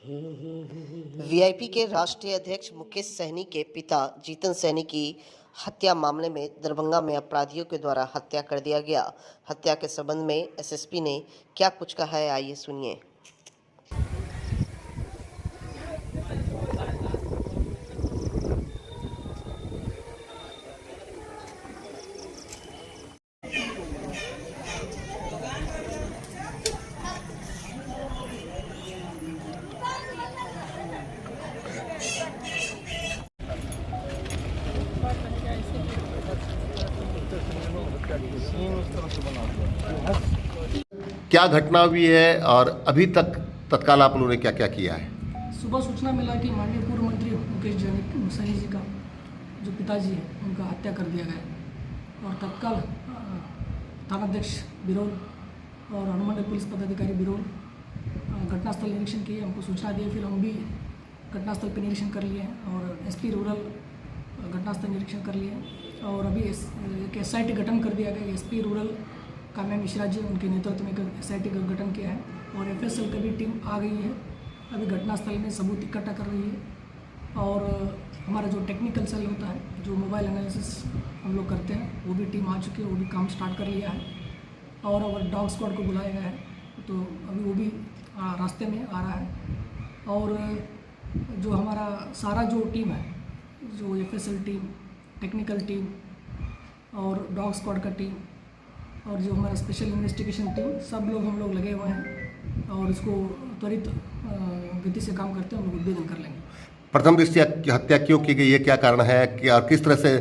VIP के राष्ट्रीय अध्यक्ष मुकेश सहनी के पिता जीतन सहनी की हत्या मामले में दरभंगा में अपराधियों के द्वारा हत्या कर दिया गया। हत्या के संबंध में एसएसपी ने क्या कुछ कहा है, आइए सुनिए। क्या घटना हुई है और अभी तक तत्काल आप लोगों ने क्या क्या किया है? सुबह सूचना मिला कि माननीय पूर्व मंत्री मुकेश सहनी जी का जो पिताजी है उनका हत्या कर दिया गया और तत्काल थानाध्यक्ष बिरोल और अनुमंडल पुलिस पदाधिकारी बिरोल घटनास्थल निरीक्षण किए, हमको सूचना दी। फिर हम भी घटनास्थल पर निरीक्षण कर लिए और एसपी रूरल घटनास्थल निरीक्षण कर लिए और अभी एक एसआईटी गठन कर दिया गया। एसपी रूरल काम्या मिश्रा जी उनके नेतृत्व में एक एसआईटी का गठन किया है और एफएसएल की भी टीम आ गई है। अभी घटनास्थल में सबूत इकट्ठा कर रही है और हमारा जो टेक्निकल सेल होता है, जो मोबाइल एनालिसिस हम लोग करते हैं, वो भी टीम आ चुकी है, वो भी काम स्टार्ट कर लिया है और डॉग स्क्वाड को बुलाया गया है, तो अभी वो भी रास्ते में आ रहा है। और जो हमारा सारा जो टीम है, जो एफएसएल टीम, टेक्निकल टीम और डॉग स्क्वाड का टीम और जो हमारा स्पेशल इन्वेस्टिगेशन टीम, सब लोग हम लोग लगे हुए हैं और इसको त्वरित गति से काम करते हैं, हम लोग उद्भेदन कर लेंगे। प्रथम दृष्टया हत्या क्यों की गई है, क्या कारण है कि और किस तरह से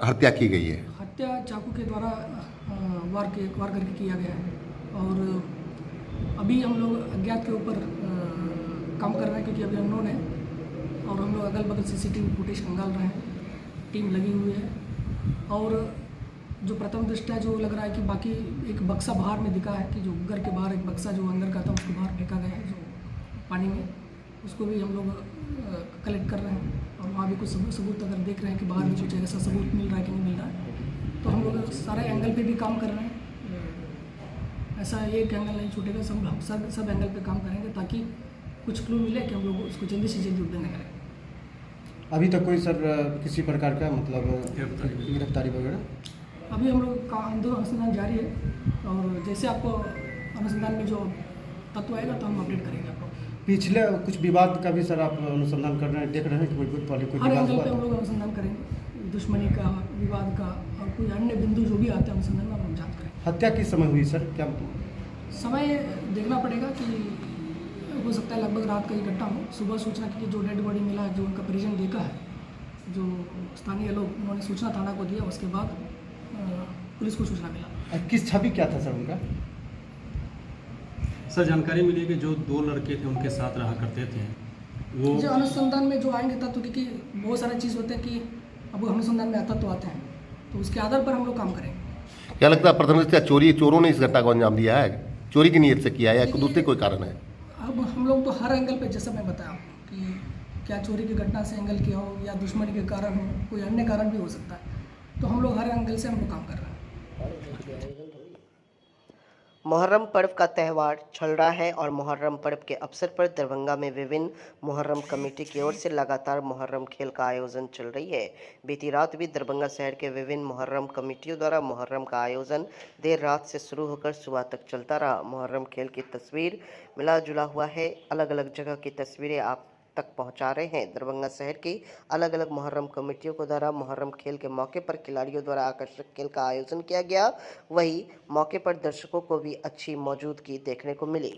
हत्या की गई है? हत्या चाकू के द्वारा वार करके किया गया है और अभी हम लोग अज्ञात के ऊपर काम कर रहे हैं क्योंकि अभी अननोन है और हम लोग अगल बगल सीसीटीवी फुटेज खंगाल रहे हैं, टीम लगी हुई है। और जो प्रथम दृष्टया जो लग रहा है कि बाकी एक बक्सा बाहर में दिखा है कि जो घर के बाहर एक बक्सा जो अंदर का था उसको बाहर फेंका गया है जो पानी में, उसको भी हम लोग कलेक्ट कर रहे हैं और वहाँ भी कुछ सबूत अगर देख रहे हैं कि बाहर में कुछ ऐसा सबूत मिल रहा है कि नहीं मिल रहा है, तो हम लोग सारे एंगल पे भी काम कर रहे हैं। ऐसा एक एंगल नहीं छूटेगा, सब एंगल पे काम करेंगे ताकि कुछ क्लू मिले कि हम लोग उसको जल्दी से जल्दी उद्भेदन करें। अभी तक कोई सर किसी प्रकार का मतलब गिरफ्तारी वगैरह? अभी हम लोग का अनुसंधान जारी है और जैसे आपको अनुसंधान में जो तत्व आएगा तो हम अपडेट करेंगे आपको। पिछले कुछ विवाद का भी सर आप अनुसंधान कर रहे हैं, देख रहे हैं कि कोई पहले कोई हर विवाद एंगल हुआ पे हम था? लोग अनुसंधान करेंगे, दुश्मनी का, विवाद का और कोई अन्य बिंदु जो भी आते हैं अनुसंधान में हम लोग जांच करेंगे। हत्या किस समय हुई सर? क्या समय देखना पड़ेगा कि हो सकता है लगभग रात का ही घटना हो। सुबह सूचना की जो डेड बॉडी मिला, जो उनका परिजन देखा है, जो स्थानीय लोग, उन्होंने सूचना थाना को दिया, उसके बाद पुलिस को सूचना मिला। किस छवि क्या था सर उनका? सर जानकारी मिली कि जो दो लड़के थे उनके साथ रहा करते थे वो जो अनुसंधान में जो आएंगे तत्व, क्योंकि बहुत सारे चीज़ होते हैं कि अब अनुसंधान में आता तो आते हैं, तो उसके आधार पर हम लोग काम करेंगे। क्या लगता है प्रथम दृष्टया चोरों ने इस घटना को अंजाम दिया है? चोरी की नीयत से किया है या दूसरे कोई कारण है? अब हम लोग तो हर एंगल पे, जैसा मैं बताया कि क्या चोरी की घटना से एंगल किया हो या दुश्मनी के कारण हो, कोई अन्य कारण भी हो सकता है, तो हम लोग हर एंगल से हम लोग काम कर रहे हैं। मुहर्रम पर्व का त्यौहार चल रहा है और मुहर्रम पर्व के अवसर पर दरभंगा में विभिन्न मुहर्रम कमेटी की ओर से लगातार मुहर्रम खेल का आयोजन चल रही है। बीती रात भी दरभंगा शहर के विभिन्न मुहर्रम कमेटियों द्वारा मुहर्रम का आयोजन देर रात से शुरू होकर सुबह तक चलता रहा। मुहर्रम खेल की तस्वीर मिला जुला हुआ है, अलग अलग जगह की तस्वीरें आप तक पहुंचा रहे हैं। दरभंगा शहर की अलग अलग मुहर्रम कमेटियों को द्वारा मुहर्रम खेल के मौके पर खिलाड़ियों द्वारा आकर्षक खेल का आयोजन किया गया, वहीं मौके पर दर्शकों को भी अच्छी मौजूदगी देखने को मिली।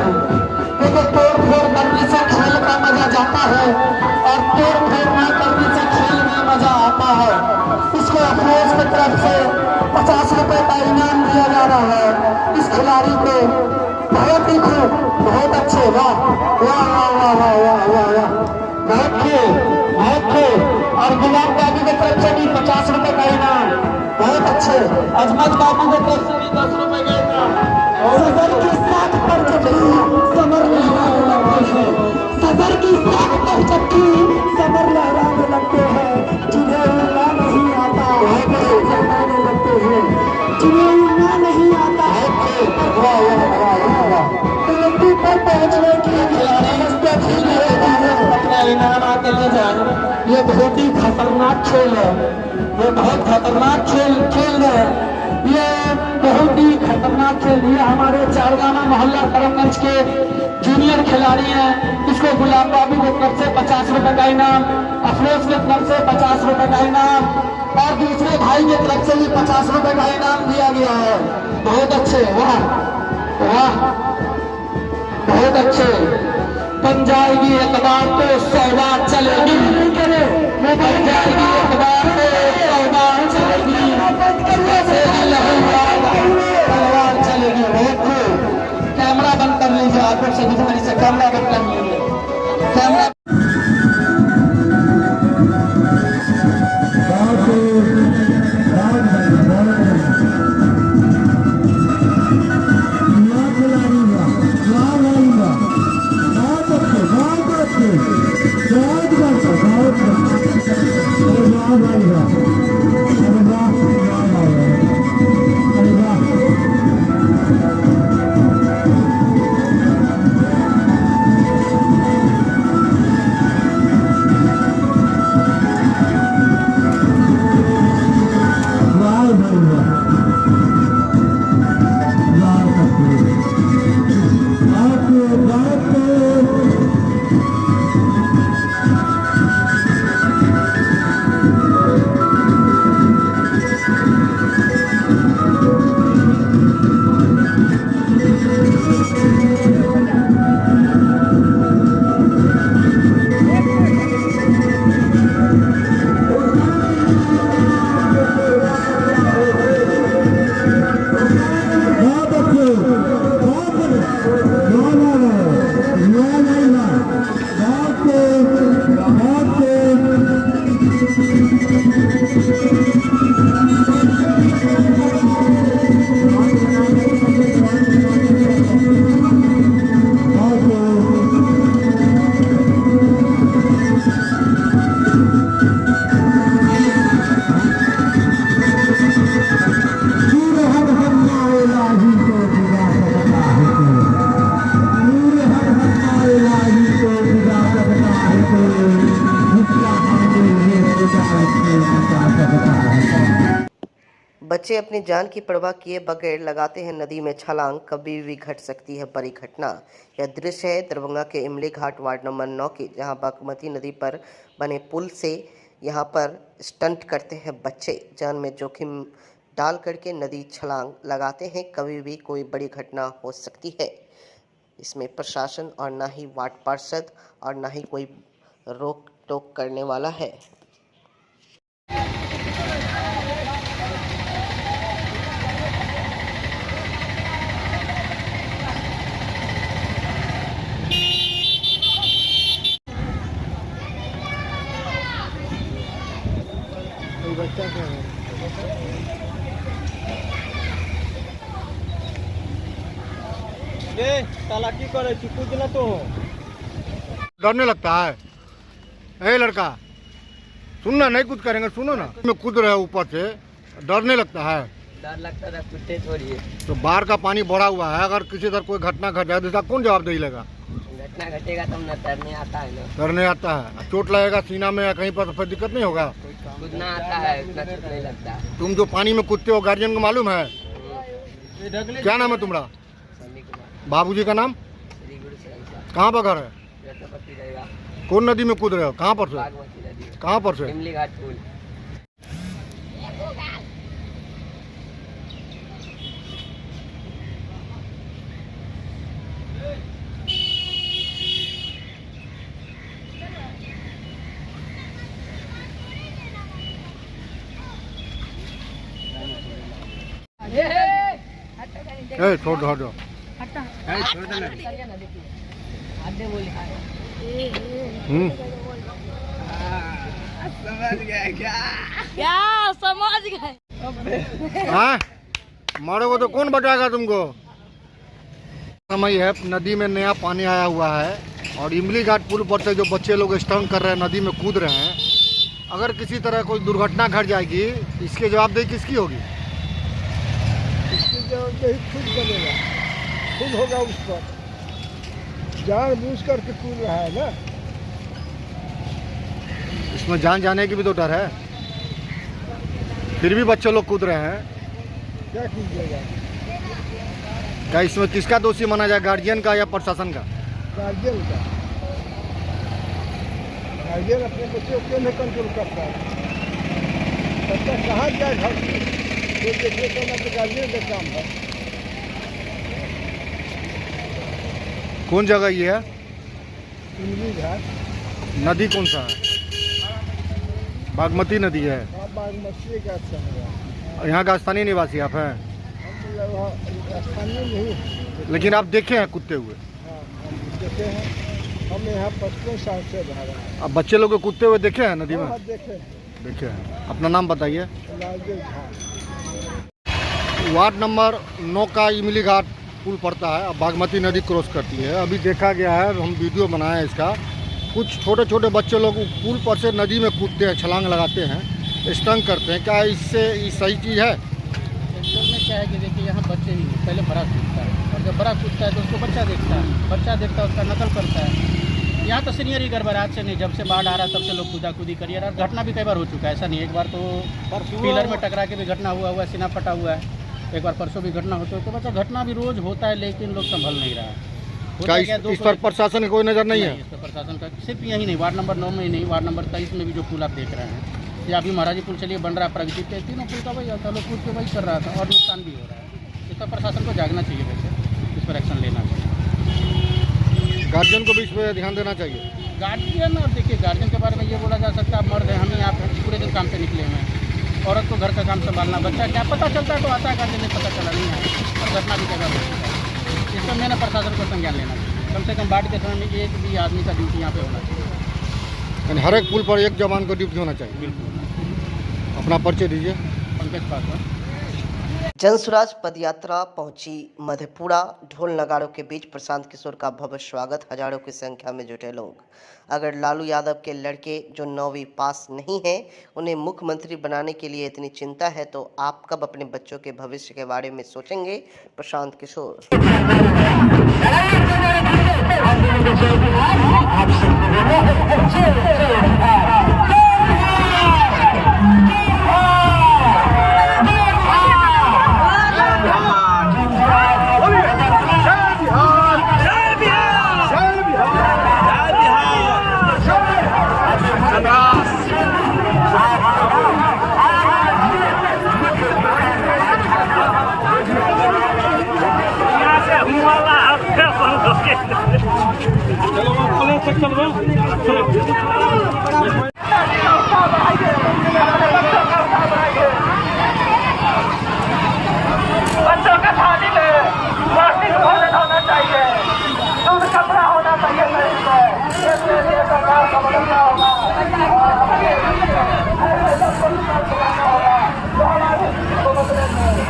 है। देखो तोड़ फोड़ करने से खेल का मजा जाता है और तोड़ फोड़ न करने से खेल में मजा आता है। इसको अफरोज की तरफ से 50 रुपए का इनाम दिया जा रहा है इस खिलाड़ी को। बहुत ही खूब, बहुत अच्छे, वाह वाह वाह वाह वाह वाह वाह वाह, बहुत खूब, बहुत खूब। और गुलाब बाबू की तरफ से भी 50 रुपए का इनाम, बहुत अच्छे। अजमत बाबू की तरफ से भी 10 रुपए का इनाम। सदर की साथ पर जब समर लहराने लगते हैं, सदर की साथ पर जब समर लहराने लगते हैं, जिन्हें उड़ना नहीं आता लहराने लगते हैं, जिन्हें उड़ना नहीं आता है। वाह वाह वाह वाह, तलती पर पहुंचने की अपना इनाम आके ले जाए। ये बहुत ही खतरनाक खेल है, ये बहुत खतरनाक खेल है, ये बहुत ही खतरनाक खेल। ये हमारे चारगाना मोहल्ला करमगंज के जूनियर खिलाड़ी हैं। इसको गुलाब बाबू की तरफ से 50 रुपए का इनाम, अफरोज की तरफ से 50 रुपए का इनाम और दूसरे भाई की तरफ से भी 50 रुपए का इनाम दिया गया है। बहुत अच्छे, वाह वाह, बहुत अच्छे। बन जाएगी एतबार तो 100 बार चलेगी, बन जाएगी एतबार तो 100 बार चलेगी, तलवार चलेगी। बहुत खूब, कैमरा बंद कर लीजिए, आप लोग से गुजारिश से कैमरा बंद कर लीजिए, कैमरा। बच्चे अपनी जान की परवाह किए बगैर लगाते हैं नदी में छलांग, कभी भी घट सकती है बड़ी घटना। यह दृश्य है दरभंगा के इमली घाट वार्ड नंबर 9 की, जहां बागमती नदी पर बने पुल से यहां पर स्टंट करते हैं बच्चे। जान में जोखिम डाल करके नदी छलांग लगाते हैं, कभी भी कोई बड़ी घटना हो सकती है। इसमें प्रशासन और ना ही वार्ड पार्षद और ना ही कोई रोक टोक करने वाला है। चालाकी करे कूद ना तो डरने लगता है। ए लड़का सुनना, नहीं कूद करेंगे, सुनो ना, मैं कूद रहे ऊपर से, डरने लगता है। डर लगता था, कुत्ते छोड़िए। तो बाहर का पानी बढ़ा हुआ है, अगर किसी तरह कोई घटना घट जाए तो इसका कौन जवाबदेही लेगा? घटना घटेगा तब न, तैरने आता है ना। डरने आता है, चोट लगेगा सीना में या कहीं पर तो फिर दिक्कत नहीं होगा। कूदना आता है, उतना चोट नहीं लगता। तुम जो पानी में कूदते हो गार्जियन को मालूम है? क्या नाम है तुम्हारा? बाबूजी का नाम? श्री गुरु शरण कहाँ पर घर है? रत्नपति रहेगा। कौन नदी में कूद रहे हो? कहाँ पर से? बागमती नदी, कहाँ पर से? इमली घाट पुल। ए छोड़ दो हटो। हम्म, क्या समझ गए? हाँ मारोगे तो कौन बचाएगा तुमको। समय है, नदी में नया पानी आया हुआ है और इमली घाट पुल पर से जो बच्चे लोग स्टंट कर रहे हैं, नदी में कूद रहे हैं, अगर किसी तरह कोई दुर्घटना घट जाएगी, इसकी जवाबदेही किसकी होगी? इसकी जवाबदेही खुद बनेगा, खुद होगा उस पर। जानबूझ करके कूद रहा है ना। इसमें जान जाने की भी तो डर है, फिर भी बच्चे लोग कूद रहे हैं। क्या कीजिएगा? क्या इसमें किसका दोषी माना जाए, गार्जियन का या प्रशासन का? गार्जियन का। गार्जियन अपने बच्चे को क्यों नहीं कंट्रोल करता है? बच्चा कहाँ जाए घर से? कोई देखिए करना तो गार्जियन का काम है। कौन जगह ये है? इमली घाट। नदी कौन सा है? बागमती नदी है। हाँ, बागमती का अच्छा है। यहाँ का स्थानीय निवासी आप हैं? हम वहाँ स्थानीय नहीं। लेकिन आप देखे हैं कूदते हुए? हाँ, हम देखे हैं। हम यहाँ 55 साल से रह रहे हैं। अब बच्चे लोग को कूदते हुए देखे हैं नदी में? हाँ, देखे। देखे हैं। अपना नाम बताइए। लालदेव घाट। वार्ड नंबर 9 का इमली घाट पुल पड़ता है, अब बागमती नदी क्रॉस करती है। अभी देखा गया है, हम वीडियो बनाए हैं इसका, कुछ छोटे छोटे बच्चे लोग पुल पर से नदी में कूदते हैं, छलांग लगाते हैं, स्टंट करते हैं। क्या इससे सही चीज़ है? एक्चुअल में क्या है कि देखिए यहाँ बच्चे ही पहले बड़ा कूदता है और जब बड़ा कूदता है तो उसको बच्चा देखता है उसका नकल करता है। यहाँ तो सीनियर ही गड़बड़ाहट से नहीं, जब से बाढ़ आ रहा है तब से लोग कूदा-कूदी करिए। और घटना भी कई बार हो चुका है, ऐसा नहीं। एक बार तो पिलर में टकरा के भी घटना हुआ है, सीना फटा हुआ है। एक बार परसों भी घटना होती है। तो बच्चा घटना भी रोज होता है, लेकिन लोग संभल नहीं रहा है। क्या इस पर प्रशासन की कोई नज़र नहीं है? इस पर प्रशासन का सिर्फ यही नहीं, वार्ड नंबर 9 में ही नहीं, वार्ड नंबर 23 में भी जो पुल आप देख रहे हैं, या अभी महाराजी पुल चलिए बन रहा है, प्रगति पे, तीनों पुल का वही आता है, लोग कूद के वही कर रहा था और नुकसान भी हो रहा है। इस पर प्रशासन को जागना चाहिए, वैसे इस पर एक्शन लेना चाहिए। गार्जियन को भी इस पर ध्यान देना चाहिए। गार्जियन, अब देखिए गार्जियन के बारे में ये बोला जा सकता है, आप मर्द हैं, हम ही आप पूरे दिन काम पे निकले हुए हैं, औरत को घर का काम संभालना, बच्चा क्या पता चलता है तो आता है, गार्जियन नहीं पता चला नहीं है, और घटना भी जगह हो चुका है। इस पर मैंने प्रशासन को संज्ञान लेना चाहिए। कम से कम बाढ़ के समय में एक भी आदमी का ड्यूटी यहाँ पे होना चाहिए। यानी हर एक पुल पर एक जवान को ड्यूटी होना चाहिए। बिल्कुल। अपना परिचय दीजिए। पंकज पासवान। जनसुराज पदयात्रा पहुंची मधेपुरा। ढोल नगाड़ों के बीच प्रशांत किशोर का भव्य स्वागत, हजारों की संख्या में जुटे लोग। अगर लालू यादव के लड़के जो 9वीं पास नहीं हैं, उन्हें मुख्यमंत्री बनाने के लिए इतनी चिंता है, तो आप कब अपने बच्चों के भविष्य के बारे में सोचेंगे? प्रशांत किशोर। बच्चों का थाली में प्लास्टिक भोजन होना चाहिए, दूध कपड़ा होना चाहिए शरीर में। इसके लिए सरकार का बदलना होगा और हमें ऐसे पुरस्कार दिलाना होगा जो हमारे को बदलेंगे।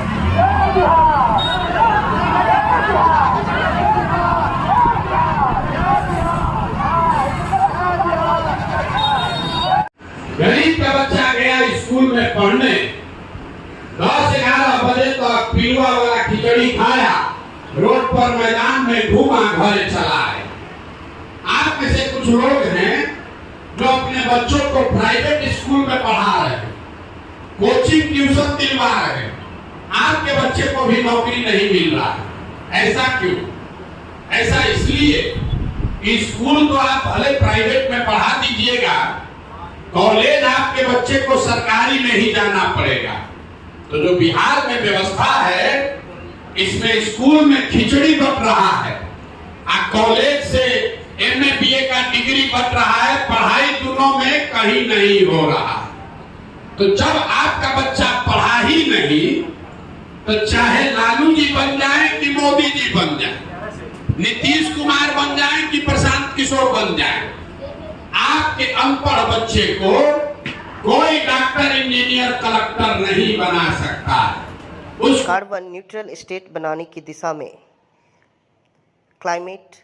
गरीब का बच्चा गया स्कूल में पढ़ने, 10-11 बजे तक पिलुआ वाला खिचड़ी खाया, रोड पर मैदान में घूमा, घर चला है। आप में से कुछ लोग हैं जो अपने बच्चों को प्राइवेट स्कूल में पढ़ा रहे हैं, कोचिंग ट्यूशन दिलवा रहे हैं, आपके बच्चे को भी नौकरी नहीं मिल रहा है। ऐसा क्यों? ऐसा इसलिए कि स्कूल तो आप भले प्राइवेट में पढ़ा दीजिएगा, कॉलेज आपके बच्चे को सरकारी में ही जाना पड़ेगा। तो जो बिहार में व्यवस्था है, इसमें स्कूल में खिचड़ी बट रहा है, कॉलेज से MA BA का डिग्री बट रहा है, पढ़ाई दोनों में कहीं नहीं हो रहा। तो जब आपका बच्चा पढ़ा ही नहीं तो चाहे लालू जी बन जाए कि मोदी जी बन जाए, नीतीश कुमार बन जाए कि प्रशांत किशोर बन जाए, आपके अनपढ़ बच्चे को कोई डॉक्टर, इंजीनियर, कलेक्टर नहीं बना सकता। उस कार्बन न्यूट्रल स्टेट बनाने की दिशा में climate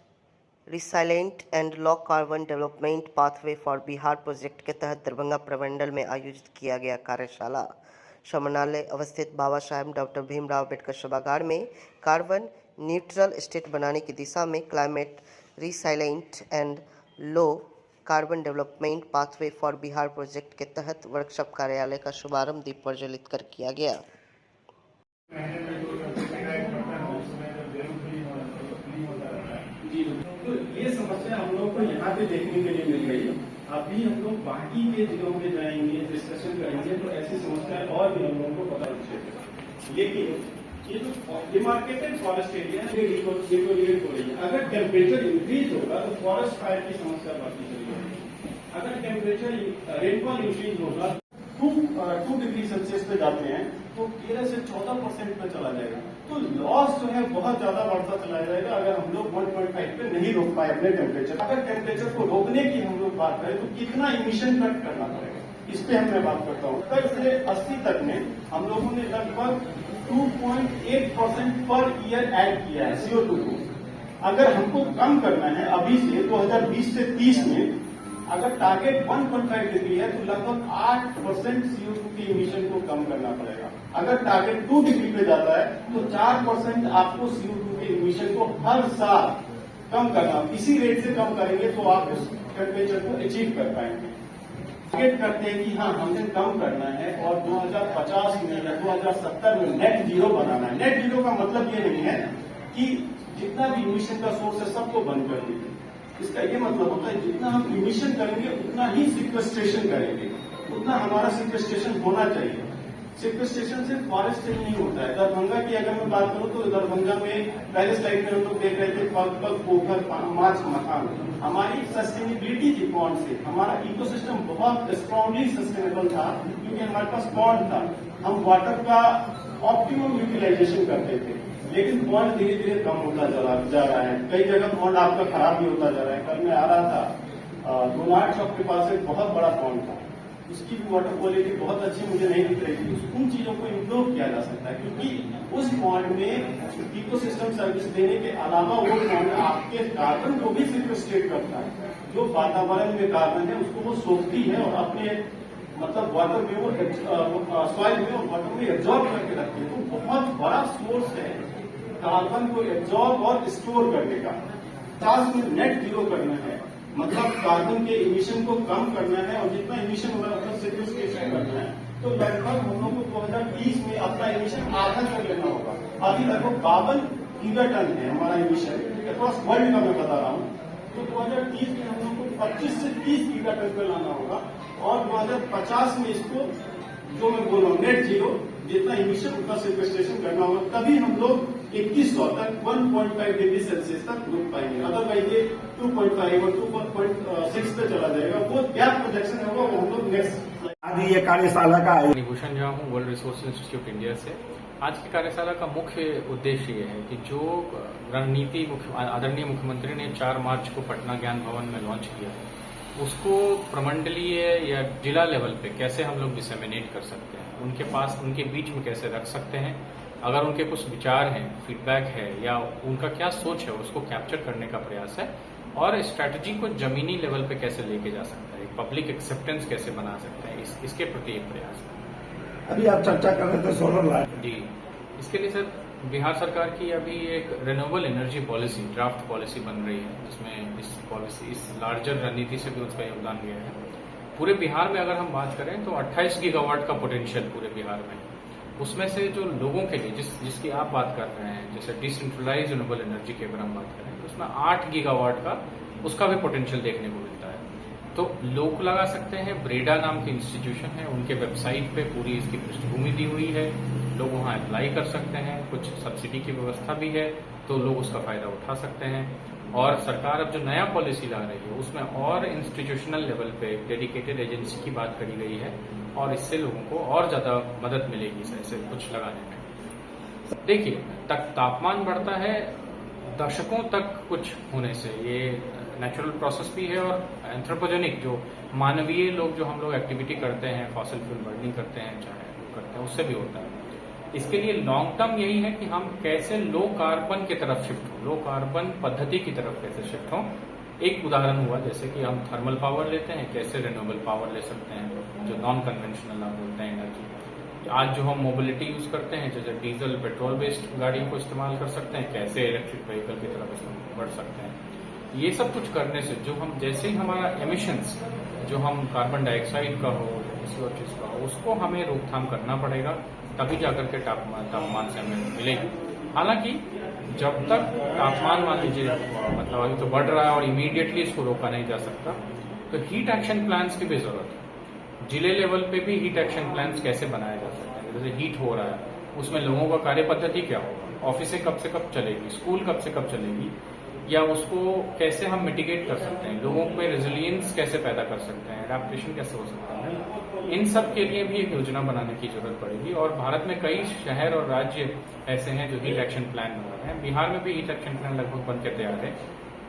resilient and low carbon development pathway for Bihar project के तहत दरभंगा प्रमंडल में आयोजित किया गया कार्यशाला समानालय अवस्थित बाबा साहेब डॉक्टर भीमराव अम्बेडकर सभागार में कार्बन न्यूट्रल स्टेट बनाने की दिशा में climate resilient and low carbon development pathway for Bihar project के तहत वर्कशॉप कार्यालय का शुभारंभ दीप प्रज्वलित कर किया गया। तो ये समस्या हम लोग को यहाँ पे देखने के लिए मिल रही है। अभी हम लोग बाकी के जिलों में जाएंगे, डिस्कशन करेंगे, तो ऐसी समस्याएं और भी हम लोगों को पता चलेगी। लेकिन ये जो डिमार्केटेड फॉरेस्ट एरिया है, डिटोरिएट हो रही है। अगर टेम्परेचर इंक्रीज होगा तो फॉरेस्ट फायर की समस्या बढ़ती चली जाएगी। अगर टेम्परेचर रेनफॉल इंक्रीज होगा 2 डिग्री सेल्सियस पे जाते हैं तो 13 से 14% पे चला जाएगा। तो लॉस जो है बहुत ज्यादा बढ़ता चला जाएगा अगर हम लोग 1.5 पे नहीं रोक पाए अपने टेम्परेचर। अगर टेम्परेचर को रोकने की हम लोग बात करें तो कितना इमिशन कट करना पड़ेगा, इस पे मैं बात करता हूँ। 70 से 80 तक में हम लोगों ने लगभग 2.8% पर ईयर ऐड किया है CO2 को। अगर हमको कम करना है अभी से 2020 से 30 में, अगर टारगेट 1.5 डिग्री है तो लगभग 8% CO2 के इमिशन को कम करना पड़ेगा। अगर टारगेट 2 डिग्री पे जाता है तो 4% आपको CO2 के इमिशन को हर साल कम करना। इसी रेट से कम करेंगे तो आप उस टेम्परेचर को अचीव कर पाएंगे। टारगेट करते हैं कि हाँ हमें कम करना है और 2050 में या 2070 में नेट जीरो बनाना है। नेट जीरो का मतलब ये नहीं है कि जितना भी इमिशन का सोर्स है सबको बंद कर दीजिए। इसका ये मतलब होता है जितना हम इमिशन करेंगे उतना ही सिक्वेस्ट्रेशन करेंगे, उतना हमारा सिक्वेस्ट्रेशन होना चाहिए। सिक्वेस्ट्रेशन सिर्फ फॉरेस्ट से नहीं होता है। दरभंगा की अगर मैं बात करूं तो दरभंगा में पहले स्लाइड में हम लोग देख रहे थे पग पोखर माछ मकान। हमारी सस्टेनेबिलिटी थी पॉन्ड से, हमारा इकोसिस्टम बहुत स्ट्रांगली सस्टेनेबल था क्योंकि हमारे पास पॉन्ड था। हम वाटर का ऑप्टिमम यूटिलाइजेशन करते थे, लेकिन पॉन्ड धीरे धीरे कम होता जा रहा है। कई जगह पॉन्ड आपका खराब भी होता जा रहा है। कल मैं आ रहा था डोनाल्ड चौक के पास एक बहुत बड़ा पॉन्ड था, उसकी भी वाटर क्वालिटी बहुत अच्छी मुझे नहीं दिख रही थी। उन चीजों को इम्प्रूव किया जा सकता है क्योंकि उस पॉन्ड में इकोसिस्टम सर्विस देने के अलावा वो पॉन्ड आपके कार्बन को भी सिक्वेस्ट्रेट करता है। जो वातावरण में कार्बन है उसको वो सोखती है और अपने मतलब वाटर में वो सॉइल में और वाटर में एब्जॉर्ब करके रखती है। तो बहुत बड़ा सोर्स है कार्बन को एब्जॉर्ब और स्टोर करने का। 50 में नेट जीरो करना है, मतलब कार्बन के इमिशन को कम करना है और जितना इमिशन हो रहा है उतना सिक्वेस्ट्रेशन करना है। तो लगभग हम लोग को 2030 में अपना इमिशन आधा कर लेना होगा। अभी लगभग 52 गीगाटन है हमारा इमिशन अक्रॉस वर्ल्ड का मैं बता रहा हूँ। तो 2030 में हम लोग को 25 से 30 गीगाटन पे लाना होगा और 2050 में इसको जो मैं बोल रहा हूँ नेट जीरो, जितना इमिशन उतना सिक्वेस्ट्रेशन करना होगा। तभी हम लोग 2100 तक 1.5 डिग्री सेल्सियस तक रुक पाएंगे। अदरवाइज ये 2.5 और 2.6 पे चला जाएगा। वो क्या प्रोजेक्शन होगा वो हम लोग नेक्स्ट आज ये कार्यशाला का भूषण झा हूँ वर्ल्ड रिसोर्स इंस्टीट्यूट इंडिया से। आज की कार्यशाला का मुख्य उद्देश्य ये है कि जो रणनीति आदरणीय मुख्यमंत्री ने 4 मार्च को पटना ज्ञान भवन में लॉन्च किया उसको प्रमंडलीय या जिला लेवल पे कैसे हम लोग डिसेमिनेट कर सकते हैं, उनके पास उनके बीच में कैसे रख सकते हैं। अगर उनके कुछ विचार हैं, फीडबैक है या उनका क्या सोच है उसको कैप्चर करने का प्रयास है और स्ट्रैटेजी को जमीनी लेवल पे कैसे लेके जा सकता है, पब्लिक एक्सेप्टेंस कैसे बना सकते हैं, इसके प्रति एक प्रयास है। अभी आप चर्चा कर रहे थे सोलर लाइट। जी, इसके लिए सर बिहार सरकार की अभी एक renewable energy policy draft policy बन रही है जिसमें इस लार्जर रणनीति से भी उसका योगदान गया है। पूरे बिहार में अगर हम बात करें तो 28 गीगावाट का पोटेंशियल पूरे बिहार में, उसमें से जो लोगों के लिए जिसकी आप बात कर रहे हैं जैसे डिसेंट्रलाइज रिन्यूएबल एनर्जी की अगर हम बात करें तो उसमें 8 गीगावाट का उसका भी पोटेंशियल देखने को मिलता है। तो लोग लगा सकते हैं, ब्रेडा नाम की इंस्टीट्यूशन है उनके वेबसाइट पे पूरी इसकी पृष्ठभूमि दी हुई है, लोग वहाँ अप्लाई कर सकते हैं, कुछ सब्सिडी की व्यवस्था भी है तो लोग उसका फायदा उठा सकते हैं। और सरकार अब जो नया पॉलिसी ला रही है उसमें और इंस्टीट्यूशनल लेवल पे डेडिकेटेड एजेंसी की बात करी गई है और इससे लोगों को और ज्यादा मदद मिलेगी ऐसे कुछ लगाने में। देखिए, तापमान बढ़ता है दशकों तक कुछ होने से, ये नेचुरल प्रोसेस भी है, और एंथ्रोपोजेनिक जो मानवीय लोग जो हम लोग एक्टिविटी करते हैं, फॉसिल फ्यूल बर्निंग करते हैं, चाहे करते हैं, उससे भी होता है। इसके लिए लॉन्ग टर्म यही है कि हम कैसे लो कार्बन की तरफ शिफ्ट हो, लो कार्बन पद्धति की तरफ कैसे शिफ्ट हो। एक उदाहरण हुआ जैसे कि हम थर्मल पावर लेते हैं, कैसे रिन्यूएबल पावर ले सकते हैं, जो नॉन कन्वेंशनल आप बोलते हैं एनर्जी। आज जो हम मोबिलिटी यूज करते हैं, जैसे डीजल पेट्रोल बेस्ड गाड़ियों को इस्तेमाल कर सकते हैं, कैसे इलेक्ट्रिक व्हीकल की तरफ बढ़ सकते हैं। ये सब कुछ करने से जो हम, जैसे ही हमारा एमिशंस जो हम कार्बन डाइऑक्साइड का हो, किसी और चीज का हो, उसको हमें रोकथाम करना पड़ेगा, तभी जाकर के तापमान से हमें मिलेगी। हालांकि जब तक तापमान मान लीजिए मतलब अभी तो बढ़ रहा है और इमीडिएटली इसको रोका नहीं जा सकता, तो हीट एक्शन प्लान्स की भी जरूरत है। जिले लेवल पे भी हीट एक्शन प्लान्स कैसे बनाए जा सकते हैं, जैसे हीट हो रहा है उसमें लोगों का कार्य पद्धति क्या होगा, ऑफिसें कब से कब चलेगी, स्कूल कब से कब चलेगी, या उसको कैसे हम मिटिगेट कर सकते हैं, लोगों में रेजिलियंस कैसे पैदा कर सकते हैं, एडेप्टेशन कैसे हो सकता है। इन सब के लिए भी एक योजना बनाने की जरूरत पड़ेगी, और भारत में कई शहर और राज्य ऐसे हैं जो हीट एक्शन प्लान बना रहे हैं। बिहार में भी हीट एक्शन प्लान लगभग बन के तैयार है,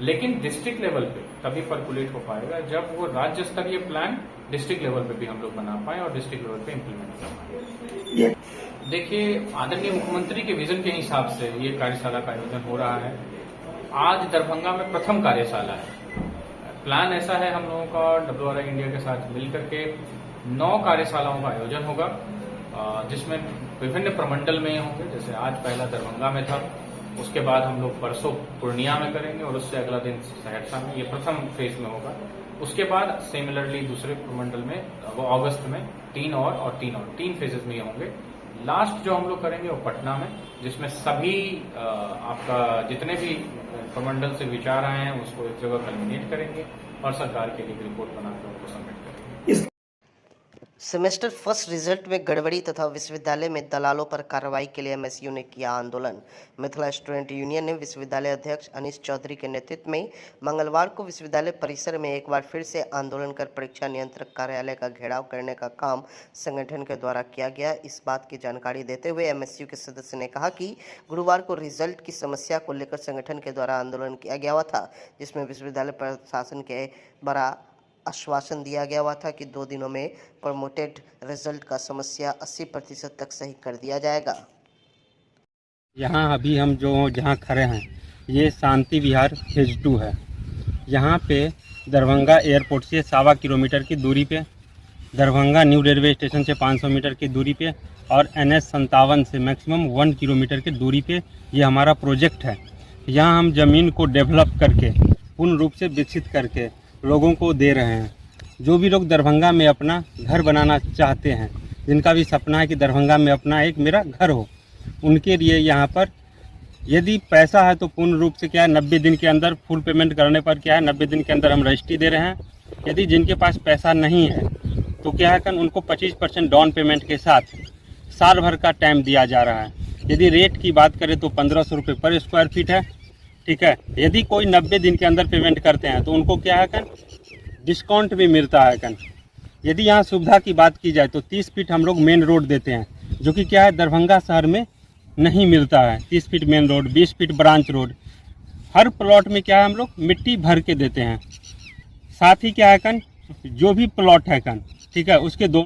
लेकिन डिस्ट्रिक्ट लेवल पे तभी परकुलेट हो पाएगा जब वो राज्य स्तरीय प्लान डिस्ट्रिक्ट लेवल पे भी हम लोग बना पाए और डिस्ट्रिक्ट लेवल पे इम्प्लीमेंट कर पाए। देखिए, आदरणीय मुख्यमंत्री के विजन के हिसाब से ये कार्यशाला का आयोजन हो रहा है। आज दरभंगा में प्रथम कार्यशाला है। प्लान ऐसा है हम लोगों का WRI इंडिया के साथ मिलकर के 9 कार्यशालाओं का आयोजन होगा, जिसमें विभिन्न प्रमंडल में होंगे। जैसे आज पहला दरभंगा में था, उसके बाद हम लोग परसों पूर्णिया में करेंगे और उससे अगला दिन सहरसा में, ये प्रथम फेज में होगा। उसके बाद सिमिलरली दूसरे प्रमंडल में वो अगस्त में 3 फेजेस में ये होंगे। लास्ट जो हम लोग करेंगे वो पटना में, जिसमें सभी आपका जितने भी प्रमंडल से विचार आए हैं उसको एक जगह कल्मिनेट करेंगे और सरकार के लिए रिपोर्ट बनाकर उनको सबमिट करेंगे। सेमेस्टर फर्स्ट रिजल्ट में गड़बड़ी तथा विश्वविद्यालय में दलालों पर कार्रवाई के लिए एमएसयू ने किया आंदोलन। मिथिला स्टूडेंट यूनियन ने विश्वविद्यालय अध्यक्ष अनीश चौधरी के नेतृत्व में मंगलवार को विश्वविद्यालय परिसर में एक बार फिर से आंदोलन कर परीक्षा नियंत्रक कार्यालय का घेराव करने का काम संगठन के द्वारा किया गया। इस बात की जानकारी देते हुए एमएसयू के सदस्य ने कहा कि गुरुवार को रिजल्ट की समस्या को लेकर संगठन के द्वारा आंदोलन किया गया हुआ था, जिसमें विश्वविद्यालय प्रशासन के बड़ा आश्वासन दिया गया हुआ था कि 2 दिनों में प्रमोटेड रिजल्ट का समस्या 80% तक सही कर दिया जाएगा। यहाँ अभी हम जहाँ खड़े हैं ये शांति विहार फेज 2 है। यहाँ पे दरभंगा एयरपोर्ट से 1.25 किलोमीटर की दूरी पे, दरभंगा न्यू रेलवे स्टेशन से 500 मीटर की दूरी पे और NH57 से मैक्सिमम 1 किलोमीटर की दूरी पे ये हमारा प्रोजेक्ट है। यहाँ हम ज़मीन को डेवलप करके पूर्ण रूप से विकसित करके लोगों को दे रहे हैं। जो भी लोग दरभंगा में अपना घर बनाना चाहते हैं, जिनका भी सपना है कि दरभंगा में अपना एक मेरा घर हो, उनके लिए यहाँ पर यदि पैसा है तो पूर्ण रूप से क्या है 90 दिन के अंदर फुल पेमेंट करने पर क्या है 90 दिन के अंदर हम रजिस्ट्री दे रहे हैं। यदि जिनके पास पैसा नहीं है तो क्या है कि उनको 25% डाउन पेमेंट के साथ साल भर का टाइम दिया जा रहा है। यदि रेट की बात करें तो 1500 रुपये पर स्क्वायर फीट है, ठीक है। यदि कोई 90 दिन के अंदर पेमेंट करते हैं तो उनको क्या है डिस्काउंट भी मिलता है। यदि यहाँ सुविधा की बात की जाए तो 30 फीट हम लोग मेन रोड देते हैं, जो कि क्या है दरभंगा शहर में नहीं मिलता है। 30 feet main road, 20 feet branch road, हर प्लॉट में क्या है हम लोग मिट्टी भर के देते हैं। साथ ही क्या है जो भी प्लॉट है ठीक है उसके 2